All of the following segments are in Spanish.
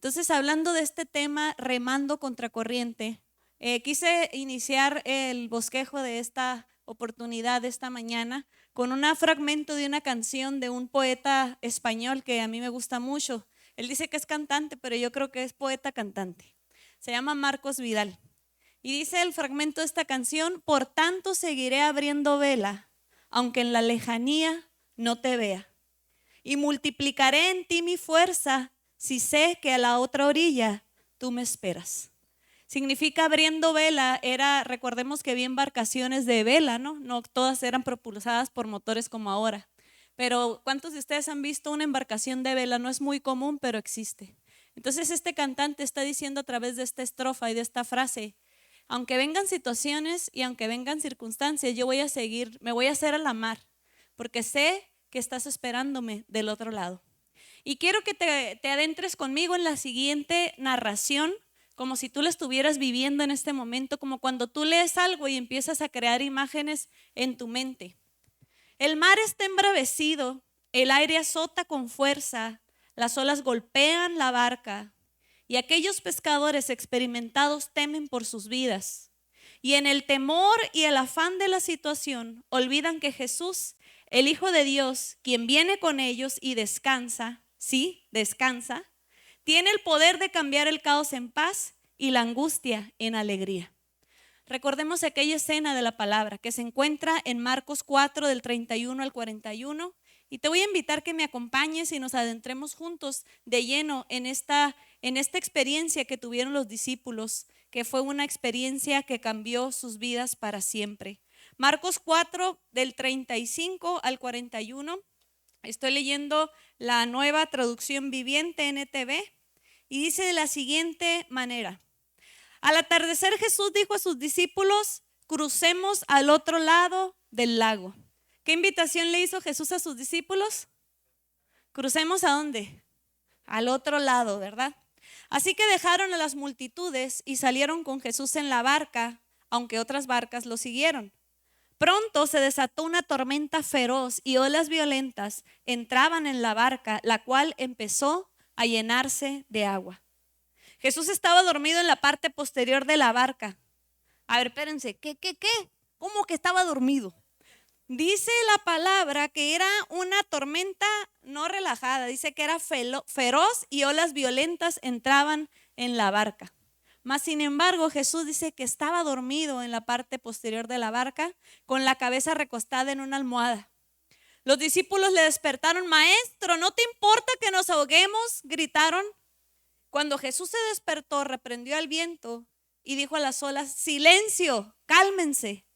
Entonces, hablando de este tema, remando contracorriente, quise iniciar el bosquejo de esta oportunidad de esta mañana con un fragmento de una canción de un poeta español que a mí me gusta mucho. Él dice que es cantante, pero yo creo que es poeta cantante. Se llama Marcos Vidal. Y dice el fragmento de esta canción: por tanto seguiré abriendo vela, aunque en la lejanía no te vea. Y multiplicaré en ti mi fuerza, si sé que a la otra orilla tú me esperas. Significa abriendo vela, recordemos que había embarcaciones de vela, ¿no? No todas eran propulsadas por motores como ahora. Pero ¿cuántos de ustedes han visto una embarcación de vela? No es muy común, pero existe. Entonces este cantante está diciendo a través de esta estrofa y de esta frase: aunque vengan situaciones y aunque vengan circunstancias, yo voy a seguir, me voy a hacer a la mar, porque sé que estás esperándome del otro lado. Y quiero que te adentres conmigo en la siguiente narración, como si tú la estuvieras viviendo en este momento, como cuando tú lees algo y empiezas a crear imágenes en tu mente. El mar está embravecido, el aire azota con fuerza, las olas golpean la barca y aquellos pescadores experimentados temen por sus vidas. Y en el temor y el afán de la situación olvidan que Jesús, el Hijo de Dios, quien viene con ellos y descansa, sí, descansa, tiene el poder de cambiar el caos en paz y la angustia en alegría. Recordemos aquella escena de la palabra que se encuentra en Marcos 4 del 31 al 41, y te voy a invitar que me acompañes y nos adentremos juntos de lleno en esta experiencia que tuvieron los discípulos, que fue una experiencia que cambió sus vidas para siempre. Marcos 4 del 35 al 41, estoy leyendo la Nueva Traducción Viviente NTV, y dice de la siguiente manera: al atardecer Jesús dijo a sus discípulos: crucemos al otro lado del lago. ¿Qué invitación le hizo Jesús a sus discípulos? Crucemos ¿a dónde? Al otro lado, ¿verdad? Así que dejaron a las multitudes y salieron con Jesús en la barca, aunque otras barcas lo siguieron. Pronto se desató una tormenta feroz y olas violentas entraban en la barca, la cual empezó a llenarse de agua. Jesús estaba dormido en la parte posterior de la barca. A ver, espérense, ¿qué? ¿Cómo que estaba dormido? Dice la palabra que era una tormenta no relajada, dice que era feroz y olas violentas entraban en la barca. Mas sin embargo, Jesús dice que estaba dormido en la parte posterior de la barca, con la cabeza recostada en una almohada. Los discípulos le despertaron: maestro, ¿no te importa que nos ahoguemos?, gritaron. Cuando Jesús se despertó, reprendió al viento y dijo a las olas: silencio, cálmense.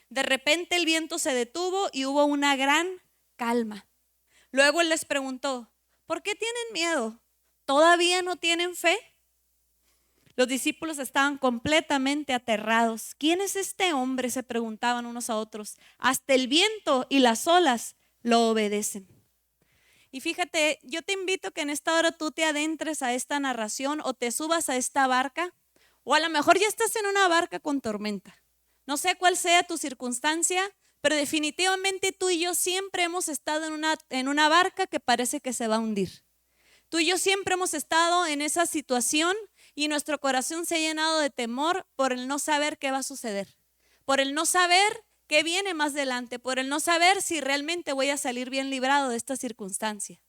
De repente el viento se detuvo y hubo una gran calma. Luego él les preguntó: ¿por qué tienen miedo? ¿Todavía no tienen fe? Los discípulos estaban completamente aterrados. ¿Quién es este hombre?, se preguntaban unos a otros. Hasta el viento y las olas lo obedecen. Y fíjate, yo te invito que en esta hora tú te adentres a esta narración o te subas a esta barca, o a lo mejor ya estás en una barca con tormenta. No sé cuál sea tu circunstancia, pero definitivamente tú y yo siempre hemos estado en una barca que parece que se va a hundir. Tú y yo siempre hemos estado en esa situación y nuestro corazón se ha llenado de temor por el no saber qué va a suceder, por el no saber qué viene más adelante, por el no saber si realmente voy a salir bien librado de esta circunstancia.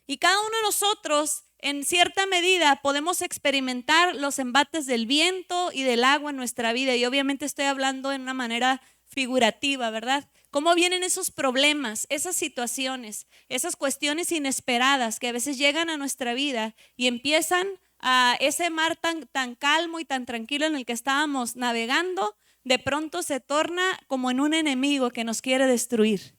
Y cada uno de nosotros, en cierta medida, podemos experimentar los embates del viento y del agua en nuestra vida. Y obviamente estoy hablando en una manera figurativa, ¿verdad? Cómo vienen esos problemas, esas situaciones, esas cuestiones inesperadas que a veces llegan a nuestra vida y empiezan a ese mar tan calmo y tan tranquilo en el que estábamos navegando, de pronto se torna como en un enemigo que nos quiere destruir.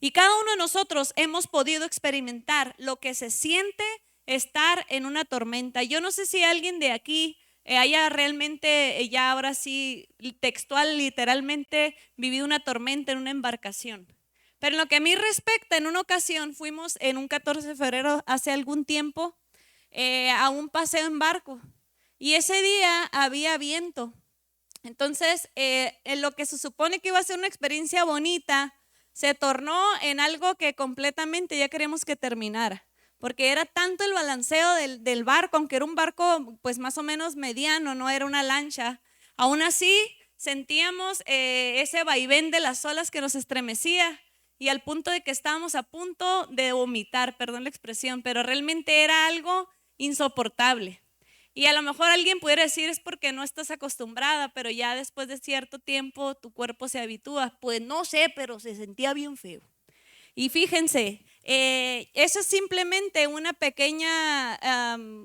Y cada uno de nosotros hemos podido experimentar lo que se siente estar en una tormenta. Yo no sé si alguien de aquí haya realmente, ya ahora sí, textual, literalmente vivido una tormenta en una embarcación. Pero en lo que a mí respecta, en una ocasión fuimos en un 14 de febrero hace algún tiempo a un paseo en barco. Y ese día había viento. Entonces, en lo que se supone que iba a ser una experiencia bonita, se tornó en algo que completamente ya queremos que terminara, porque era tanto el balanceo del barco, aunque era un barco pues más o menos mediano, no era una lancha. Aún así sentíamos ese vaivén de las olas que nos estremecía y al punto de que estábamos a punto de vomitar, perdón la expresión, pero realmente era algo insoportable. Y a lo mejor alguien pudiera decir es porque no estás acostumbrada, pero ya después de cierto tiempo tu cuerpo se habitúa. Pues no sé, pero se sentía bien feo. Y fíjense, eso es simplemente una pequeña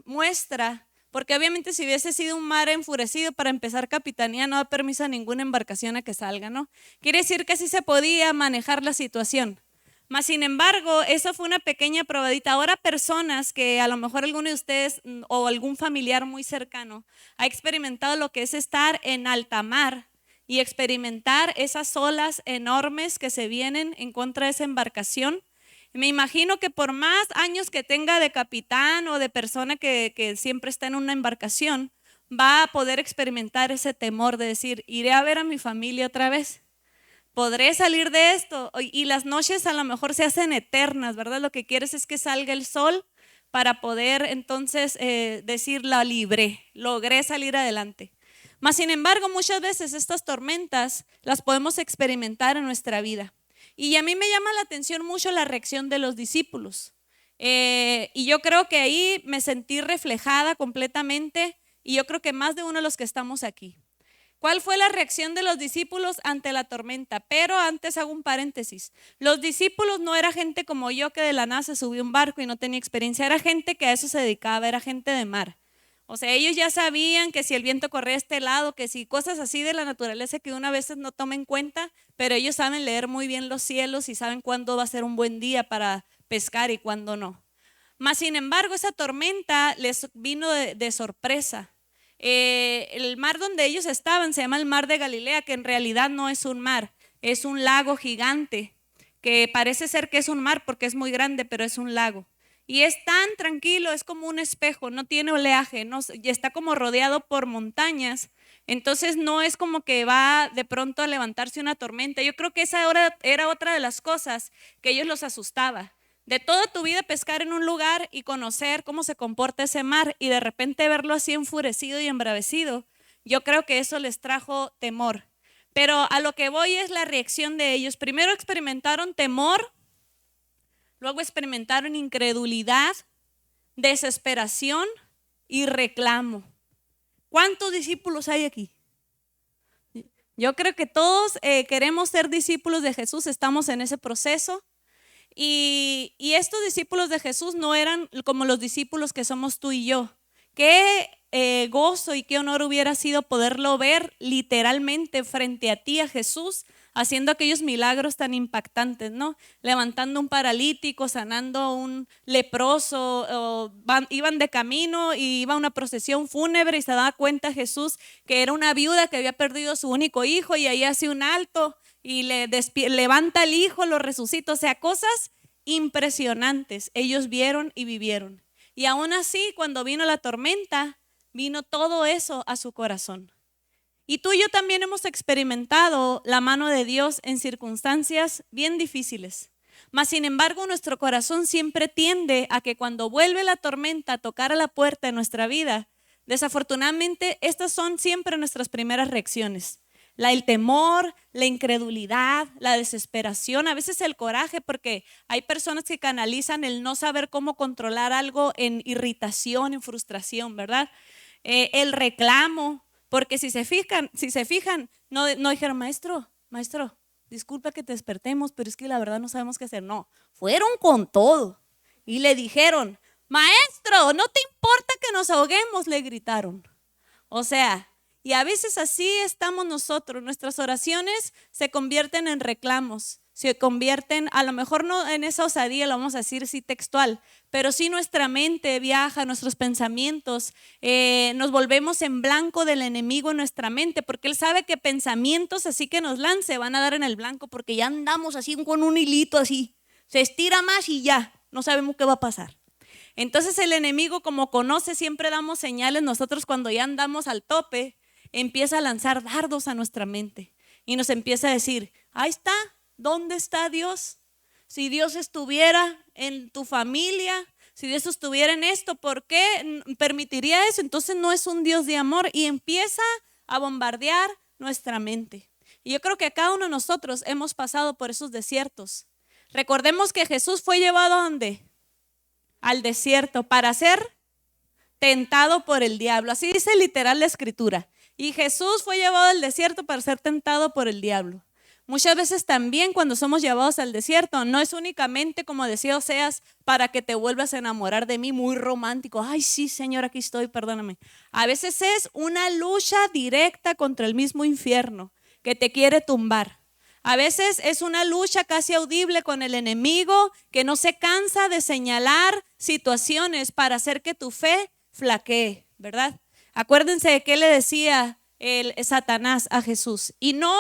muestra, porque obviamente si hubiese sido un mar enfurecido, para empezar, Capitanía no da permiso a ninguna embarcación a que salga, ¿no? Quiere decir que así se podía manejar la situación. Mas, sin embargo, eso fue una pequeña probadita. Ahora personas que a lo mejor alguno de ustedes o algún familiar muy cercano ha experimentado lo que es estar en alta mar y experimentar esas olas enormes que se vienen en contra de esa embarcación. Me imagino que por más años que tenga de capitán o de persona que siempre está en una embarcación, va a poder experimentar ese temor de decir, iré a ver a mi familia otra vez. ¿Podré salir de esto? Y las noches a lo mejor se hacen eternas, ¿verdad? Lo que quieres es que salga el sol para poder entonces decir, la libré, logré salir adelante. Mas, sin embargo, muchas veces estas tormentas las podemos experimentar en nuestra vida. Y a mí me llama la atención mucho la reacción de los discípulos. Y yo creo que ahí me sentí reflejada completamente, y yo creo que más de uno de los que estamos aquí. ¿Cuál fue la reacción de los discípulos ante la tormenta? Pero antes hago un paréntesis. Los discípulos no era gente como yo que de la nada se subió a un barco y no tenía experiencia. Era gente que a eso se dedicaba, era gente de mar. O sea, ellos ya sabían que si el viento corría a este lado, que si cosas así de la naturaleza que uno a veces no toma en cuenta, pero ellos saben leer muy bien los cielos y saben cuándo va a ser un buen día para pescar y cuándo no. Mas, sin embargo, esa tormenta les vino de sorpresa. El mar donde ellos estaban se llama el mar de Galilea, que en realidad no es un mar, es un lago gigante, que parece ser que es un mar porque es muy grande, pero es un lago. Y es tan tranquilo, es como un espejo, no tiene oleaje, no, y está como rodeado por montañas. Entonces no es como que va de pronto a levantarse una tormenta. Yo creo que esa era otra de las cosas que ellos los asustaba. De toda tu vida pescar en un lugar y conocer cómo se comporta ese mar y de repente verlo así enfurecido y embravecido, yo creo que eso les trajo temor. Pero a lo que voy es la reacción de ellos. Primero experimentaron temor, luego experimentaron incredulidad, desesperación y reclamo. ¿Cuántos discípulos hay aquí? Yo creo que todos queremos ser discípulos de Jesús, estamos en ese proceso. Y estos discípulos de Jesús no eran como los discípulos que somos tú y yo. Qué gozo y qué honor hubiera sido poderlo ver literalmente frente a ti, a Jesús, haciendo aquellos milagros tan impactantes, ¿no? Levantando un paralítico, sanando un leproso, iban de camino y iba una procesión fúnebre y se daba cuenta Jesús que era una viuda que había perdido a su único hijo y ahí hace un alto y levanta al hijo, lo resucita. O sea, cosas impresionantes ellos vieron y vivieron. Y aún así, cuando vino la tormenta, vino todo eso a su corazón. Y tú y yo también hemos experimentado la mano de Dios en circunstancias bien difíciles. Mas, sin embargo, nuestro corazón siempre tiende a que cuando vuelve la tormenta a tocar a la puerta de nuestra vida, desafortunadamente, estas son siempre nuestras primeras reacciones. El temor, la incredulidad, la desesperación, a veces el coraje, porque hay personas que canalizan el no saber cómo controlar algo en irritación, en frustración, ¿verdad? El reclamo, porque si se fijan, no dijeron, maestro, disculpa que te despertemos, pero es que la verdad no sabemos qué hacer. No, fueron con todo y le dijeron, maestro, ¿no te importa que nos ahoguemos?, le gritaron. O sea, y a veces así estamos nosotros, nuestras oraciones se convierten en reclamos, se convierten, a lo mejor no en esa osadía, lo vamos a decir sí textual, pero sí nuestra mente viaja, nuestros pensamientos, nos volvemos en blanco del enemigo en nuestra mente, porque él sabe que pensamientos así que nos lance van a dar en el blanco, porque ya andamos así con un hilito así, se estira más y ya, no sabemos qué va a pasar. Entonces el enemigo, como conoce, siempre damos señales. Nosotros cuando ya andamos al tope, empieza a lanzar dardos a nuestra mente y nos empieza a decir, ahí está, ¿dónde está Dios? Si Dios estuviera en tu familia, Si Dios estuviera en esto, ¿por qué permitiría eso? Entonces no es un Dios de amor, y empieza a bombardear nuestra mente. Y yo creo que cada uno de nosotros hemos pasado por esos desiertos. Recordemos que Jesús fue llevado ¿a dónde? Al desierto para ser tentado por el diablo. Así dice literal la escritura. Y Jesús fue llevado al desierto para ser tentado por el diablo. Muchas veces también cuando somos llevados al desierto, no es únicamente, como decía Oseas, para que te vuelvas a enamorar de mí, muy romántico. Ay, sí, Señor, aquí estoy, perdóname. A veces es una lucha directa contra el mismo infierno que te quiere tumbar. A veces es una lucha casi audible con el enemigo que no se cansa de señalar situaciones para hacer que tu fe flaquee, ¿verdad? Acuérdense de qué le decía el Satanás a Jesús. Y no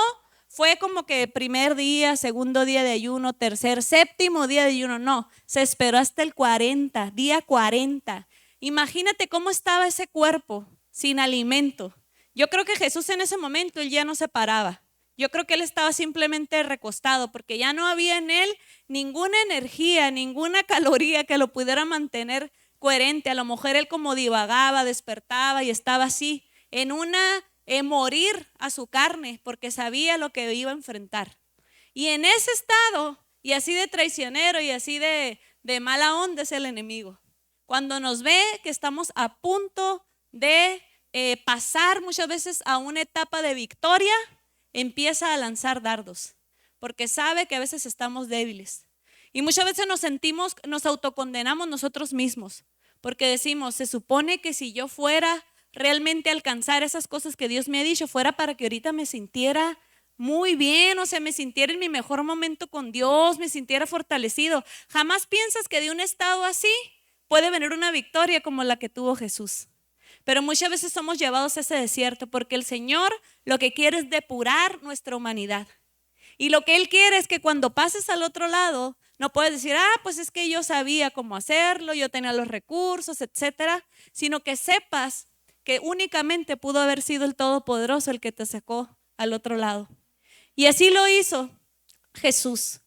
fue como que primer día, segundo día de ayuno, tercer, séptimo día de ayuno. No, se esperó hasta el 40, día 40. Imagínate cómo estaba ese cuerpo sin alimento. Yo creo que Jesús en ese momento, él ya no se paraba. Yo creo que él estaba simplemente recostado porque ya no había en él ninguna energía, ninguna caloría que lo pudiera mantener coherente. A lo mejor él como divagaba, despertaba y estaba así en una morir a su carne porque sabía lo que iba a enfrentar. Y en ese estado, y así de traicionero y así de mala onda es el enemigo. Cuando nos ve que estamos a punto de pasar muchas veces a una etapa de victoria, empieza a lanzar dardos, porque sabe que a veces estamos débiles. Y muchas veces nos autocondenamos nosotros mismos, porque decimos, se supone que si yo fuera realmente a alcanzar esas cosas que Dios me ha dicho, fuera para que ahorita me sintiera muy bien, o sea, me sintiera en mi mejor momento con Dios, me sintiera fortalecido. Jamás piensas que de un estado así puede venir una victoria como la que tuvo Jesús. Pero muchas veces somos llevados a ese desierto porque el Señor lo que quiere es depurar nuestra humanidad. Y lo que Él quiere es que cuando pases al otro lado, no puedes decir, pues es que yo sabía cómo hacerlo, yo tenía los recursos, etcétera, sino que sepas que únicamente pudo haber sido el Todopoderoso el que te sacó al otro lado. Y así lo hizo Jesús.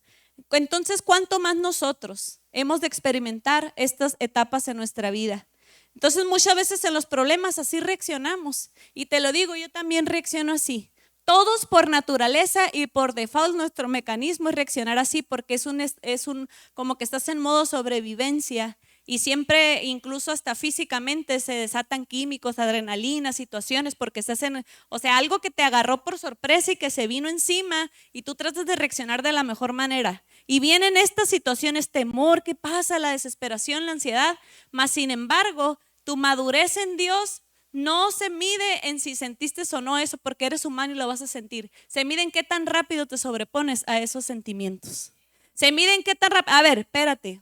Entonces, ¿cuánto más nosotros hemos de experimentar estas etapas en nuestra vida? Entonces muchas veces en los problemas así reaccionamos, y te lo digo, yo también reacciono así. Todos por naturaleza y por default nuestro mecanismo es reaccionar así porque es como que estás en modo sobrevivencia, y siempre, incluso hasta físicamente, se desatan químicos, adrenalina, situaciones, porque estás algo que te agarró por sorpresa y que se vino encima, y tú tratas de reaccionar de la mejor manera. Y vienen estas situaciones, temor, ¿qué pasa? La desesperación, la ansiedad, mas sin embargo, tu madurez en Dios no se mide en si sentiste o no eso, porque eres humano y lo vas a sentir. Se mide en qué tan rápido te sobrepones a esos sentimientos. Se mide en qué tan rápido. A ver, espérate,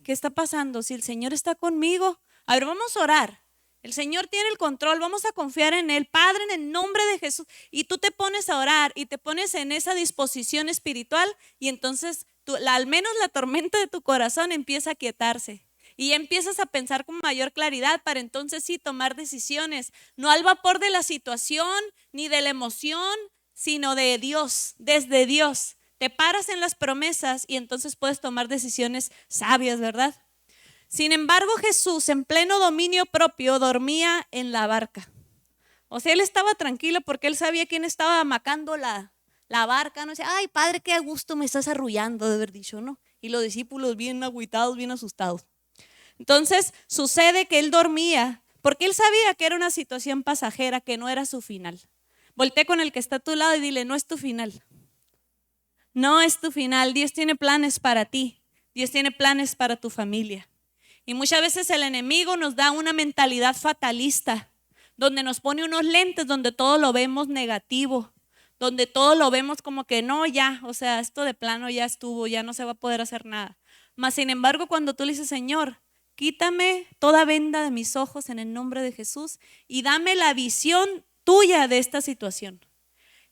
¿qué está pasando? Si el Señor está conmigo, a ver, vamos a orar. El Señor tiene el control, vamos a confiar en Él. Padre, en el nombre de Jesús. Y tú te pones a orar y te pones en esa disposición espiritual, y entonces al menos la tormenta de tu corazón empieza a quietarse. Y empiezas a pensar con mayor claridad para entonces sí tomar decisiones, no al vapor de la situación ni de la emoción, sino de Dios, desde Dios. Te paras en las promesas y entonces puedes tomar decisiones sabias, ¿verdad? Sin embargo, Jesús, en pleno dominio propio, dormía en la barca. O sea, él estaba tranquilo porque él sabía quién estaba amacando la barca. No decía, ay, Padre, qué a gusto me estás arrullando, de haber dicho, ¿no? Y los discípulos bien agüitados, bien asustados. Entonces sucede que él dormía porque él sabía que era una situación pasajera, que no era su final. Voltea con el que está a tu lado y dile, no es tu final. No es tu final. Dios tiene planes para ti. Dios tiene planes para tu familia. Y muchas veces el enemigo nos da una mentalidad fatalista, donde nos pone unos lentes donde todo lo vemos negativo, donde todo lo vemos como que no, ya, esto de plano ya estuvo, ya no se va a poder hacer nada. Mas sin embargo, cuando tú le dices, Señor, quítame toda venda de mis ojos en el nombre de Jesús y dame la visión tuya de esta situación.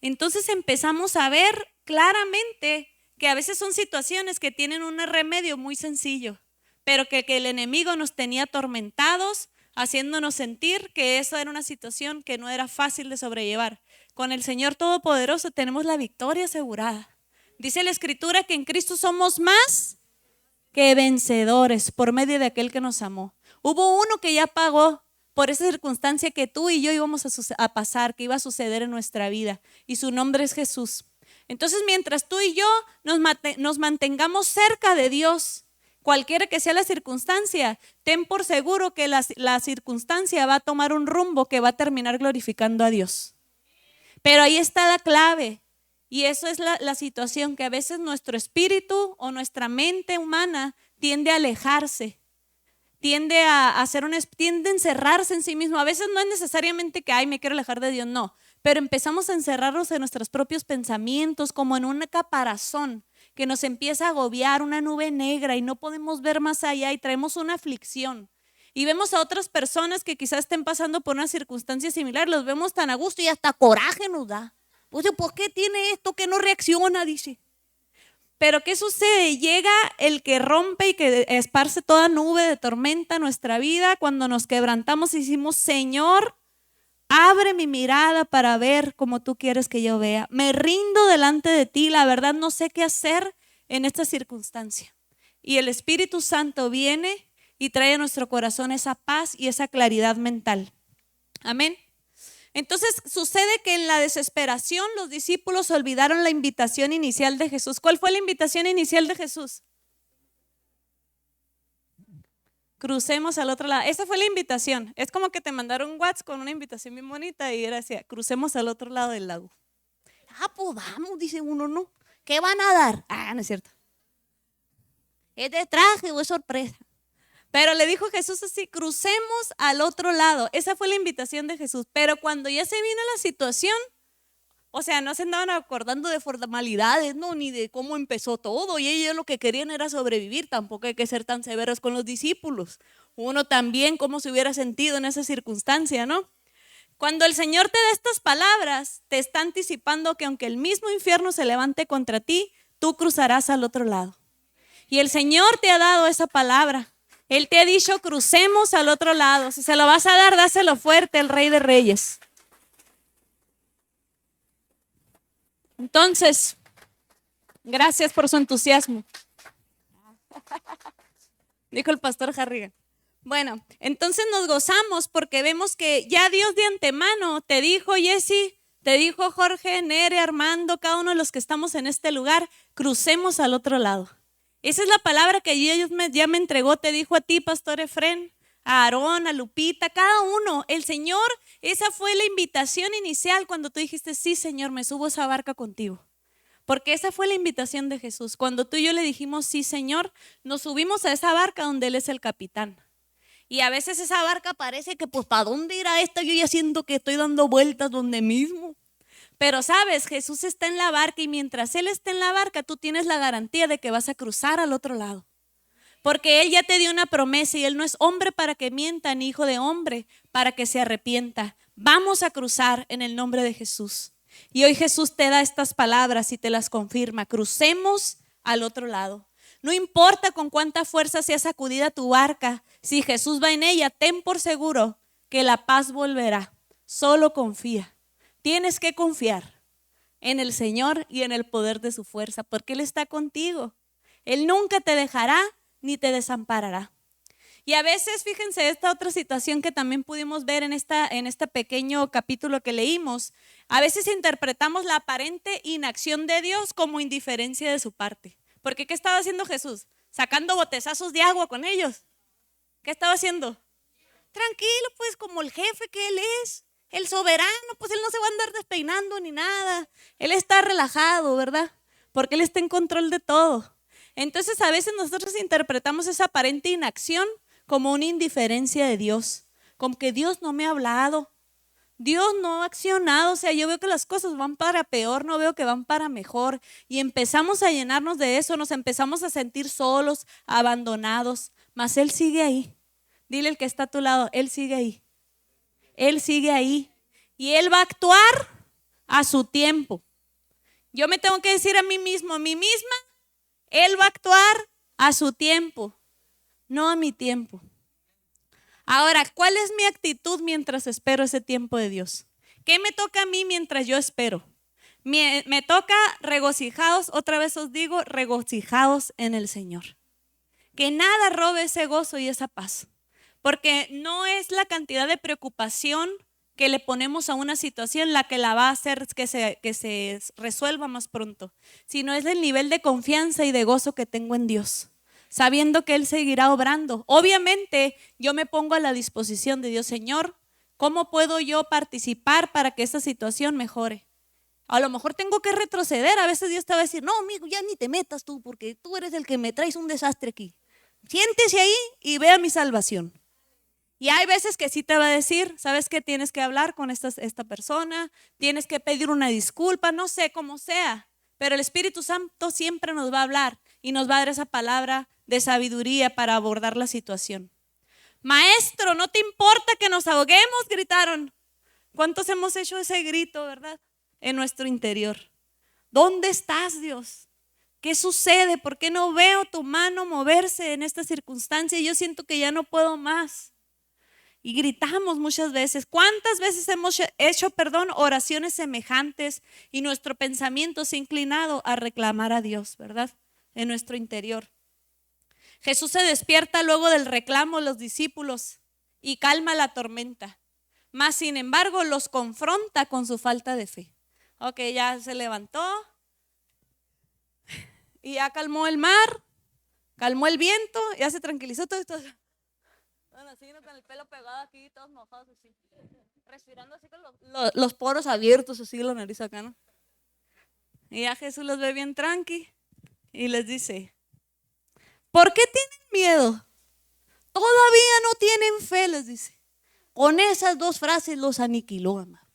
Entonces empezamos a ver claramente que a veces son situaciones que tienen un remedio muy sencillo, pero que el enemigo nos tenía atormentados, haciéndonos sentir que eso era una situación que no era fácil de sobrellevar. Con el Señor Todopoderoso tenemos la victoria asegurada. Dice la Escritura que en Cristo somos más que vencedores por medio de aquel que nos amó. Hubo uno que ya pagó por esa circunstancia que tú y yo íbamos a pasar, que iba a suceder en nuestra vida, y su nombre es Jesús. Entonces, mientras tú y yo nos mantengamos cerca de Dios, cualquiera que sea la circunstancia, ten por seguro que la circunstancia va a tomar un rumbo que va a terminar glorificando a Dios. Pero ahí está la clave, y eso es la situación, que a veces nuestro espíritu o nuestra mente humana tiende a alejarse, tiende a encerrarse en sí mismo. A veces no es necesariamente que, me quiero alejar de Dios, no, pero empezamos a encerrarnos en nuestros propios pensamientos, como en un caparazón que nos empieza a agobiar, una nube negra, y no podemos ver más allá, y traemos una aflicción. Y vemos a otras personas que quizás estén pasando por una circunstancia similar, los vemos tan a gusto y hasta coraje nos da. Pues, ¿por qué tiene esto que no reacciona? Dice. Pero ¿qué sucede? Llega el que rompe y que esparce toda nube de tormenta en nuestra vida cuando nos quebrantamos y decimos: Señor, abre mi mirada para ver como tú quieres que yo vea. Me rindo delante de ti, la verdad no sé qué hacer en esta circunstancia. Y el Espíritu Santo viene y trae a nuestro corazón esa paz y esa claridad mental. Amén. Entonces sucede que en la desesperación los discípulos olvidaron la invitación inicial de Jesús. ¿Cuál fue la invitación inicial de Jesús? Crucemos al otro lado. Esa fue la invitación. Es como que te mandaron un WhatsApp con una invitación bien bonita y era así: crucemos al otro lado del lago. Pues vamos, dice uno, ¿no? ¿Qué van a dar? No es cierto. ¿Es de traje o es sorpresa? Pero le dijo Jesús así: crucemos al otro lado. Esa fue la invitación de Jesús. Pero cuando ya se vino la situación, o sea, no se andaban acordando de formalidades, no, ni de cómo empezó todo. Y ellos lo que querían era sobrevivir. Tampoco hay que ser tan severos con los discípulos. Uno también, cómo se hubiera sentido en esa circunstancia, ¿no? Cuando el Señor te da estas palabras, te está anticipando que aunque el mismo infierno se levante contra ti, tú cruzarás al otro lado. Y el Señor te ha dado esa palabra. Él te ha dicho: crucemos al otro lado. Si se lo vas a dar, dáselo fuerte al Rey de Reyes. Entonces, gracias por su entusiasmo, dijo el pastor Harrigan. Bueno, entonces nos gozamos porque vemos que ya Dios de antemano te dijo, Jessy, te dijo Jorge, Nere, Armando, cada uno de los que estamos en este lugar: crucemos al otro lado. Esa es la palabra que Dios ya me entregó. Te dijo a ti, pastor Efrén, a Aarón, a Lupita, cada uno. El Señor, esa fue la invitación inicial cuando tú dijiste: sí, Señor, me subo a esa barca contigo. Porque esa fue la invitación de Jesús. Cuando tú y yo le dijimos: sí, Señor, nos subimos a esa barca donde Él es el capitán. Y a veces esa barca parece que, pues, ¿para dónde irá esta? Yo ya siento que estoy dando vueltas donde mismo. Pero sabes, Jesús está en la barca, y mientras Él esté en la barca, tú tienes la garantía de que vas a cruzar al otro lado. Porque Él ya te dio una promesa, y Él no es hombre para que mienta, ni hijo de hombre para que se arrepienta. Vamos a cruzar en el nombre de Jesús. Y hoy Jesús te da estas palabras y te las confirma: crucemos al otro lado. No importa con cuánta fuerza sea sacudida tu barca, si Jesús va en ella, ten por seguro que la paz volverá. Solo confía. Tienes que confiar en el Señor y en el poder de su fuerza, porque Él está contigo. Él nunca te dejará ni te desamparará. Y a veces, fíjense, esta otra situación que también pudimos ver en este pequeño capítulo que leímos, a veces interpretamos la aparente inacción de Dios como indiferencia de su parte. Porque ¿qué estaba haciendo Jesús? Sacando botezazos de agua con ellos. ¿Qué estaba haciendo? Tranquilo, pues, como el jefe que Él es. El soberano, pues Él no se va a andar despeinando ni nada. Él está relajado, ¿verdad? Porque Él está en control de todo. Entonces a veces nosotros interpretamos esa aparente inacción como una indiferencia de Dios, como que Dios no me ha hablado, Dios no ha accionado. O sea, yo veo que las cosas van para peor, no veo que van para mejor. Y empezamos a llenarnos de eso, nos empezamos a sentir solos, abandonados. Mas Él sigue ahí. Dile al que está a tu lado: Él sigue ahí. Él sigue ahí. Y Él va a actuar a su tiempo. Yo me tengo que decir a mí mismo, a mí misma: Él va a actuar a su tiempo, no a mi tiempo. Ahora, ¿cuál es mi actitud mientras espero ese tiempo de Dios? ¿Qué me toca a mí mientras yo espero? Me toca regocijaos, otra vez os digo, regocijaos en el Señor. Que nada robe ese gozo y esa paz. Porque no es la cantidad de preocupación que le ponemos a una situación la que la va a hacer que se resuelva más pronto, sino es el nivel de confianza y de gozo que tengo en Dios, sabiendo que Él seguirá obrando. Obviamente yo me pongo a la disposición de Dios. Señor, ¿cómo puedo yo participar para que esta situación mejore? A lo mejor tengo que retroceder. A veces Dios te va a decir, no, amigo, ya ni te metas tú, porque tú eres el que me traes un desastre aquí. Siéntese ahí y vea mi salvación. Y hay veces que sí te va a decir, ¿sabes qué? Tienes que hablar con esta persona, tienes que pedir una disculpa, no sé cómo sea, pero el Espíritu Santo siempre nos va a hablar y nos va a dar esa palabra de sabiduría para abordar la situación. Maestro, ¿no te importa que nos ahoguemos?, gritaron. ¿Cuántos hemos hecho ese grito, verdad? En nuestro interior. ¿Dónde estás, Dios? ¿Qué sucede? ¿Por qué no veo tu mano moverse en esta circunstancia? Yo siento que ya no puedo más. Y gritamos muchas veces. ¿Cuántas veces hemos hecho, oraciones semejantes y nuestro pensamiento se ha inclinado a reclamar a Dios, verdad? En nuestro interior. Jesús se despierta luego del reclamo de los discípulos y calma la tormenta. Mas, sin embargo, los confronta con su falta de fe. Ok, ya se levantó y ya calmó el mar, calmó el viento, ya se tranquilizó todo esto. Bueno, así con el pelo pegado aquí, todos mojados así, respirando así con los poros abiertos, así la nariz acá, ¿no? Y ya Jesús los ve bien tranqui y les dice, ¿por qué tienen miedo? Todavía no tienen fe, les dice. Con esas dos frases los aniquiló, amado.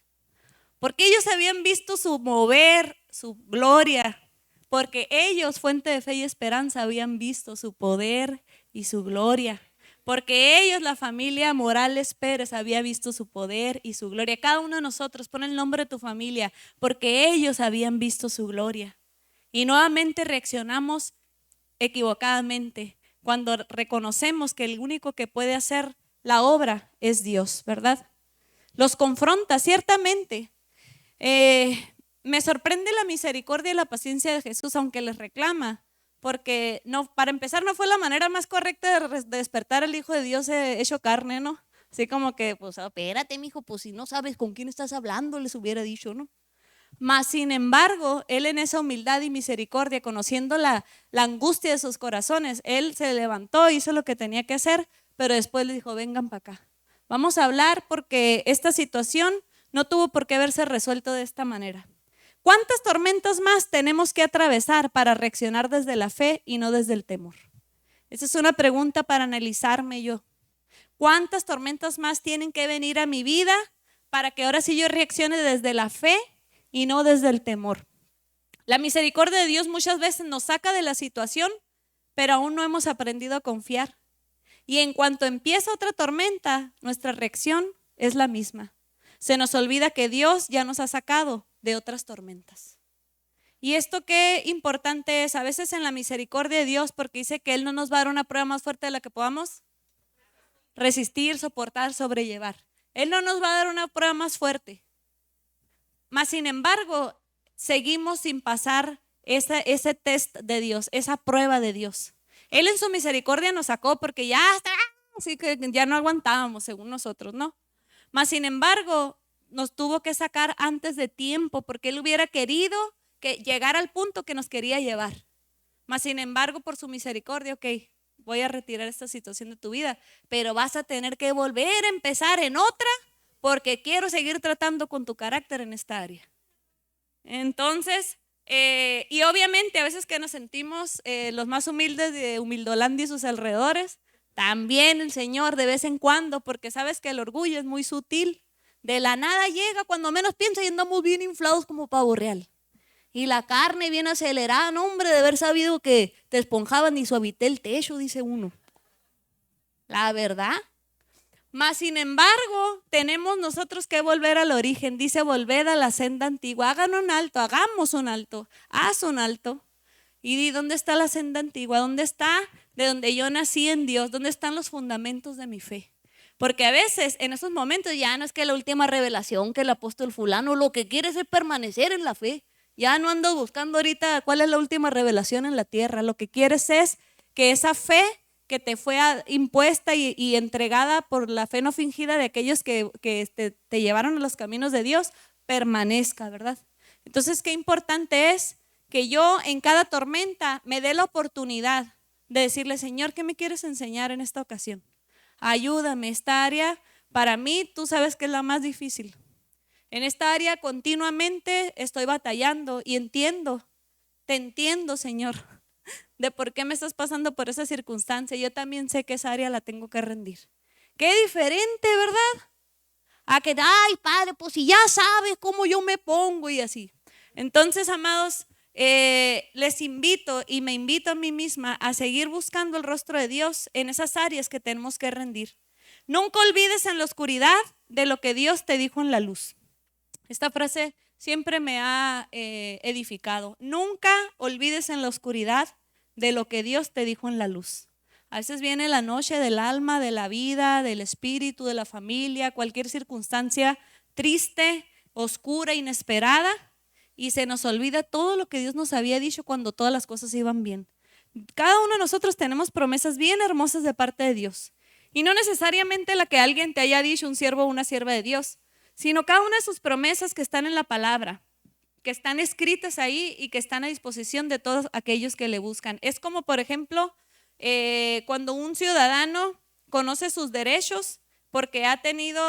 Porque ellos habían visto su mover, su gloria. Porque ellos, fuente de fe y esperanza, habían visto su poder y su gloria. Porque ellos, la familia Morales Pérez, había visto su poder y su gloria. Cada uno de nosotros, pon el nombre de tu familia, porque ellos habían visto su gloria. Y nuevamente reaccionamos equivocadamente cuando reconocemos que el único que puede hacer la obra es Dios, ¿verdad? Los confronta, ciertamente. Me sorprende la misericordia y la paciencia de Jesús, aunque les reclama. Porque no, para empezar, no fue la manera más correcta de despertar al Hijo de Dios hecho carne, ¿no? Así como que, pues, espérate, mijo, pues si no sabes con quién estás hablando, les hubiera dicho, ¿no? Mas, sin embargo, Él en esa humildad y misericordia, conociendo la angustia de sus corazones, Él se levantó, hizo lo que tenía que hacer, pero después le dijo, vengan para acá. Vamos a hablar porque esta situación no tuvo por qué haberse resuelto de esta manera. ¿Cuántas tormentas más tenemos que atravesar para reaccionar desde la fe y no desde el temor? Esa es una pregunta para analizarme yo. ¿Cuántas tormentas más tienen que venir a mi vida para que ahora sí yo reaccione desde la fe y no desde el temor? La misericordia de Dios muchas veces nos saca de la situación, pero aún no hemos aprendido a confiar. Y en cuanto empieza otra tormenta, nuestra reacción es la misma. Se nos olvida que Dios ya nos ha sacado de otras tormentas. Y esto qué importante es, a veces en la misericordia de Dios, porque dice que Él no nos va a dar una prueba más fuerte de la que podamos resistir, soportar, sobrellevar. Él no nos va a dar una prueba más fuerte. Mas, sin embargo, seguimos sin pasar ese test de Dios, esa prueba de Dios. Él en su misericordia nos sacó porque ya está, así que ya no aguantábamos según nosotros, ¿no? Mas, sin embargo, nos tuvo que sacar antes de tiempo porque Él hubiera querido que llegara al punto que nos quería llevar. Mas, sin embargo, por su misericordia, ok, voy a retirar esta situación de tu vida, pero vas a tener que volver a empezar en otra porque quiero seguir tratando con tu carácter en esta área. Entonces, y obviamente a veces que nos sentimos los más humildes de Humildolandia y sus alrededores, también el Señor de vez en cuando, porque sabes que el orgullo es muy sutil. De la nada llega cuando menos piensa y andamos bien inflados como pavo real. Y la carne bien acelerada, no, hombre, de haber sabido que te esponjaban y suavité el techo, dice uno. La verdad. Mas, sin embargo, tenemos nosotros que volver al origen. Dice, volver a la senda antigua. Hagan un alto, hagamos un alto, haz un alto. Y di, ¿dónde está la senda antigua? ¿Dónde está de donde yo nací en Dios? ¿Dónde están los fundamentos de mi fe? Porque a veces en esos momentos ya no es que la última revelación, que el apóstol fulano, lo que quiere es permanecer en la fe. Ya no ando buscando ahorita cuál es la última revelación en la tierra. Lo que quieres es que esa fe que te fue impuesta y entregada por la fe no fingida de aquellos que te llevaron a los caminos de Dios, permanezca, ¿verdad? Entonces, qué importante es que yo en cada tormenta me dé la oportunidad de decirle, Señor, ¿qué me quieres enseñar en esta ocasión? Ayúdame, esta área para mí, tú sabes que es la más difícil. En esta área continuamente estoy batallando y te entiendo, Señor, de por qué me estás pasando por esa circunstancia. Yo también sé que esa área la tengo que rendir. Qué diferente, ¿verdad? A que, ay, Padre, pues si ya sabes cómo yo me pongo y así. Entonces, amados, les invito y me invito a mí misma a seguir buscando el rostro de Dios en esas áreas que tenemos que rendir. Nunca olvides en la oscuridad de lo que Dios te dijo en la luz. Esta frase siempre me ha edificado. Nunca olvides en la oscuridad de lo que Dios te dijo en la luz. A veces viene la noche del alma, de la vida, del espíritu, de la familia, cualquier circunstancia triste, oscura, inesperada, y se nos olvida todo lo que Dios nos había dicho cuando todas las cosas iban bien. Cada uno de nosotros tenemos promesas bien hermosas de parte de Dios, y no necesariamente la que alguien te haya dicho, un siervo o una sierva de Dios, sino cada una de sus promesas que están en la palabra, que están escritas ahí y que están a disposición de todos aquellos que le buscan. Es como, por ejemplo, cuando un ciudadano conoce sus derechos porque ha tenido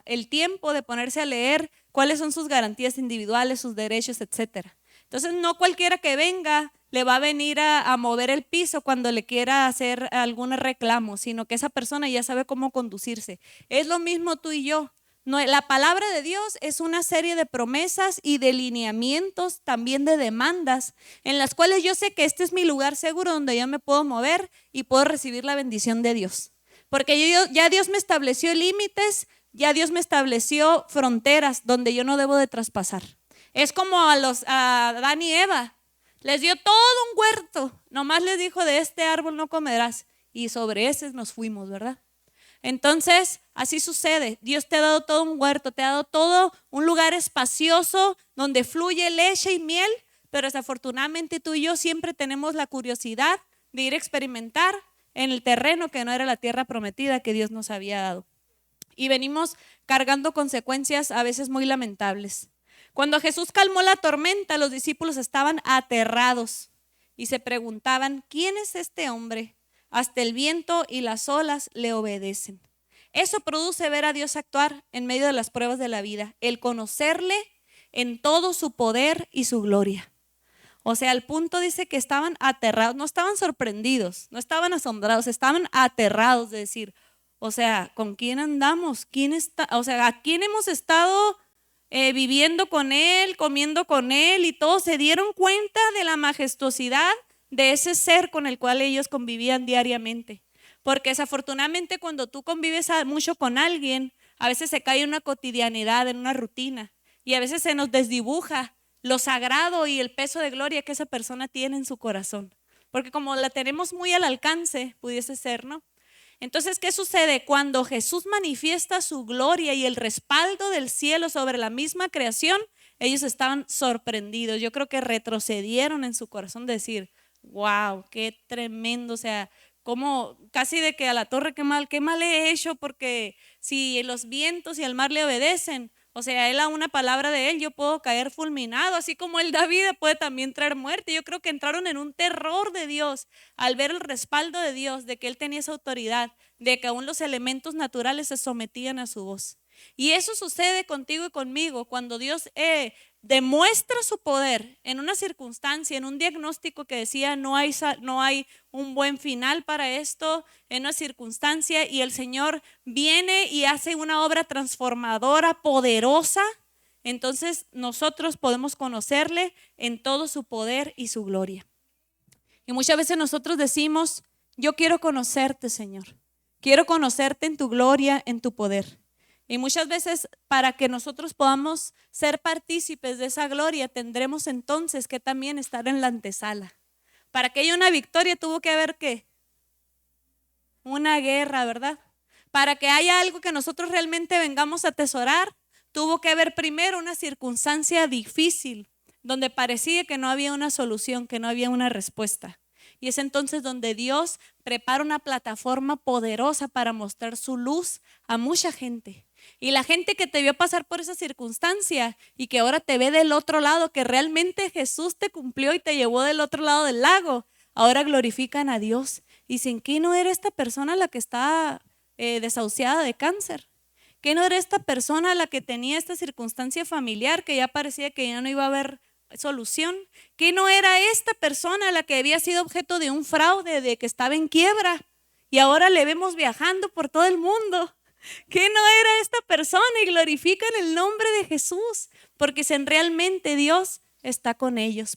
el tiempo de ponerse a leer cuáles son sus garantías individuales, sus derechos, etcétera. Entonces, no cualquiera que venga le va a venir a mover el piso cuando le quiera hacer algún reclamo, sino que esa persona ya sabe cómo conducirse. Es lo mismo tú y yo. No, la palabra de Dios es una serie de promesas y de lineamientos, también de demandas, en las cuales yo sé que este es mi lugar seguro donde yo me puedo mover y puedo recibir la bendición de Dios. Porque ya Dios me estableció límites, ya Dios me estableció fronteras donde yo no debo de traspasar. Es como a Adán y Eva, les dio todo un huerto, nomás les dijo, de este árbol no comerás, y sobre ese nos fuimos, ¿verdad? Entonces, así sucede. Dios te ha dado todo un huerto, te ha dado todo un lugar espacioso donde fluye leche y miel, pero desafortunadamente tú y yo siempre tenemos la curiosidad de ir a experimentar en el terreno que no era la tierra prometida que Dios nos había dado. Y venimos cargando consecuencias a veces muy lamentables. Cuando Jesús calmó la tormenta, los discípulos estaban aterrados y se preguntaban, ¿quién es este hombre? Hasta el viento y las olas le obedecen. Eso produce ver a Dios actuar en medio de las pruebas de la vida, el conocerle en todo su poder y su gloria. O sea, al punto dice que estaban aterrados, no estaban sorprendidos, no estaban asombrados, estaban aterrados de decir, o sea, ¿con quién andamos? ¿Quién está? O sea, ¿a quién hemos estado viviendo con él, comiendo con él? Y todos se dieron cuenta de la majestuosidad de ese ser con el cual ellos convivían diariamente. Porque desafortunadamente cuando tú convives mucho con alguien, a veces se cae en una cotidianidad, en una rutina, y a veces se nos desdibuja lo sagrado y el peso de gloria que esa persona tiene en su corazón. Porque como la tenemos muy al alcance, pudiese ser, ¿no? Entonces, ¿qué sucede? Cuando Jesús manifiesta su gloria y el respaldo del cielo sobre la misma creación, ellos estaban sorprendidos. Yo creo que retrocedieron en su corazón de decir, wow, qué tremendo, o sea, como casi de que a la torre, qué mal he hecho, porque si los vientos y el mar le obedecen, o sea, él a una palabra de él yo puedo caer fulminado, así como él da vida puede también traer muerte. Yo creo que entraron en un terror de Dios al ver el respaldo de Dios, de que él tenía esa autoridad, de que aún los elementos naturales se sometían a su voz. Y eso sucede contigo y conmigo cuando Dios demuestra su poder en una circunstancia, en un diagnóstico que decía no hay un buen final para esto, en una circunstancia, y el Señor viene y hace una obra transformadora, poderosa. Entonces nosotros podemos conocerle en todo su poder y su gloria. Y muchas veces nosotros decimos, yo quiero conocerte, Señor, quiero conocerte en tu gloria, en tu poder. Y muchas veces para que nosotros podamos ser partícipes de esa gloria, tendremos entonces que también estar en la antesala. Para que haya una victoria tuvo que haber ¿qué? Una guerra, ¿verdad? Para que haya algo que nosotros realmente vengamos a atesorar, tuvo que haber primero una circunstancia difícil, donde parecía que no había una solución, que no había una respuesta. Y es entonces donde Dios prepara una plataforma poderosa para mostrar su luz a mucha gente. Y la gente que te vio pasar por esa circunstancia y que ahora te ve del otro lado, que realmente Jesús te cumplió y te llevó del otro lado del lago, ahora glorifican a Dios. Y dicen, ¿qué no era esta persona la que está desahuciada de cáncer? ¿Qué no era esta persona la que tenía esta circunstancia familiar que ya parecía que ya no iba a haber solución? ¿Qué no era esta persona la que había sido objeto de un fraude, de que estaba en quiebra y ahora le vemos viajando por todo el mundo? ¿Qué no era esta persona? Y glorifican el nombre de Jesús porque realmente Dios está con ellos.